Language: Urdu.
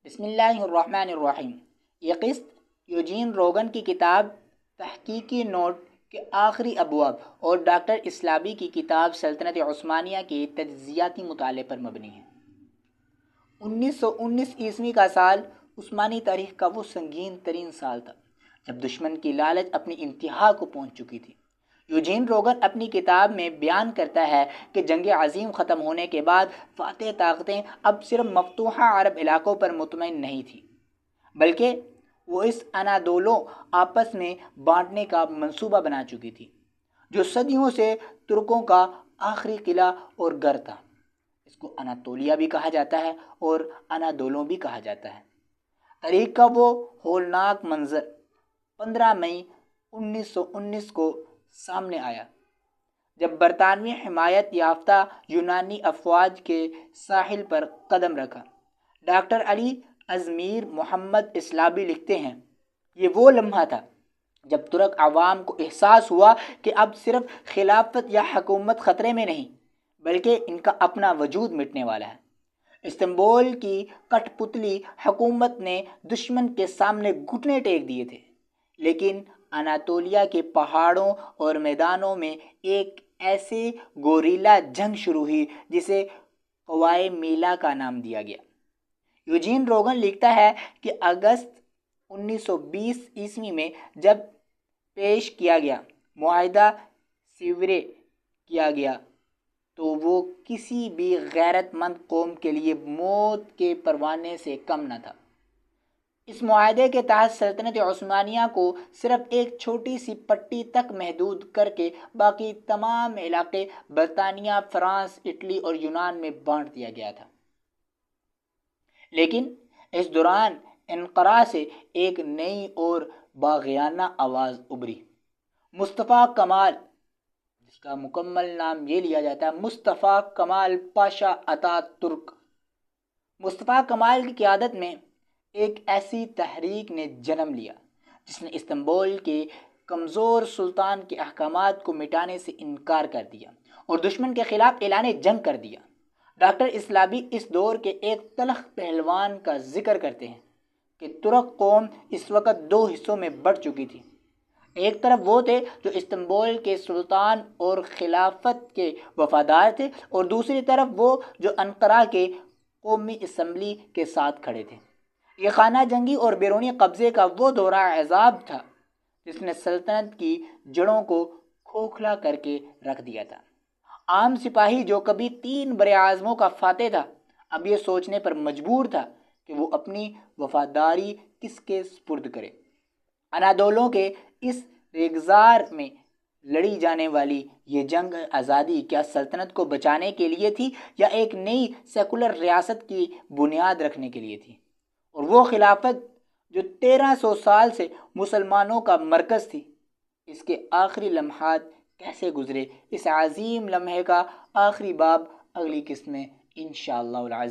بسم اللہ الرحمن الرحیم۔ یہ قسط یوجین روگن کی کتاب تحقیقی نوٹ کے آخری ابواب اور ڈاکٹر اسلابی کی کتاب سلطنت عثمانیہ کے تجزیاتی مطالعے پر مبنی ہے۔ 1919 عیسوی کا سال عثمانی تاریخ کا وہ سنگین ترین سال تھا جب دشمن کی لالچ اپنی انتہا کو پہنچ چکی تھی۔ یوجین روگن اپنی کتاب میں بیان کرتا ہے کہ جنگ عظیم ختم ہونے کے بعد فاتح طاقتیں اب صرف مفتوحہ عرب علاقوں پر مطمئن نہیں تھیں، بلکہ وہ اس انادولو آپس میں بانٹنے کا منصوبہ بنا چکی تھی جو صدیوں سے ترکوں کا آخری قلعہ اور گھر تھا۔ اس کو اناتولیا بھی کہا جاتا ہے اور انادولو بھی کہا جاتا ہے۔ تاریخ کا وہ ہولناک منظر 15 مئی 1919 کو سامنے آیا جب برطانوی حمایت یافتہ یونانی افواج کے ساحل پر قدم رکھا۔ ڈاکٹر علی ازمیر محمد اسلابی لکھتے ہیں، یہ وہ لمحہ تھا جب ترک عوام کو احساس ہوا کہ اب صرف خلافت یا حکومت خطرے میں نہیں بلکہ ان کا اپنا وجود مٹنے والا ہے۔ استنبول کی کٹ پتلی حکومت نے دشمن کے سامنے گھٹنے ٹیک دیے تھے، لیکن اناتولیا کے پہاڑوں اور میدانوں میں ایک ایسی گوریلا جنگ شروع ہوئی جسے قوائے میلا کا نام دیا گیا۔ یوجین روگن لکھتا ہے کہ اگست 1920 عیسوی میں جب پیش کیا گیا معاہدہ سیورے کیا گیا تو وہ کسی بھی غیرت مند قوم کے لیے موت کے پروانے سے کم نہ تھا۔ اس معاہدے کے تحت سلطنت عثمانیہ کو صرف ایک چھوٹی سی پٹی تک محدود کر کے باقی تمام علاقے برطانیہ، فرانس، اٹلی اور یونان میں بانٹ دیا گیا تھا۔ لیکن اس دوران انقرہ سے ایک نئی اور باغیانہ آواز ابھری۔ مصطفیٰ کمال، جس کا مکمل نام یہ لیا جاتا ہے مصطفیٰ کمال پاشا اتا ترک، مصطفیٰ کمال کی قیادت میں ایک ایسی تحریک نے جنم لیا جس نے استنبول کے کمزور سلطان کے احکامات کو مٹانے سے انکار کر دیا اور دشمن کے خلاف اعلان جنگ کر دیا۔ ڈاکٹر اسلابی اس دور کے ایک تلخ پہلوان کا ذکر کرتے ہیں کہ ترک قوم اس وقت دو حصوں میں بٹ چکی تھی۔ ایک طرف وہ تھے جو استنبول کے سلطان اور خلافت کے وفادار تھے، اور دوسری طرف وہ جو انقرہ کے قومی اسمبلی کے ساتھ کھڑے تھے۔ یہ خانہ جنگی اور بیرونی قبضے کا وہ دورہ عذاب تھا جس نے سلطنت کی جڑوں کو کھوکھلا کر کے رکھ دیا تھا۔ عام سپاہی جو کبھی 3 براعظموں کا فاتح تھا، اب یہ سوچنے پر مجبور تھا کہ وہ اپنی وفاداری کس کے سپرد کرے۔ انادولوں کے اس ریگزار میں لڑی جانے والی یہ جنگ آزادی کیا سلطنت کو بچانے کے لیے تھی یا ایک نئی سیکولر ریاست کی بنیاد رکھنے کے لیے تھی؟ اور وہ خلافت جو 1300 سال سے مسلمانوں کا مرکز تھی، اس کے آخری لمحات کیسے گزرے؟ اس عظیم لمحے کا آخری باب اگلی قسط میں انشاءاللہ العزیز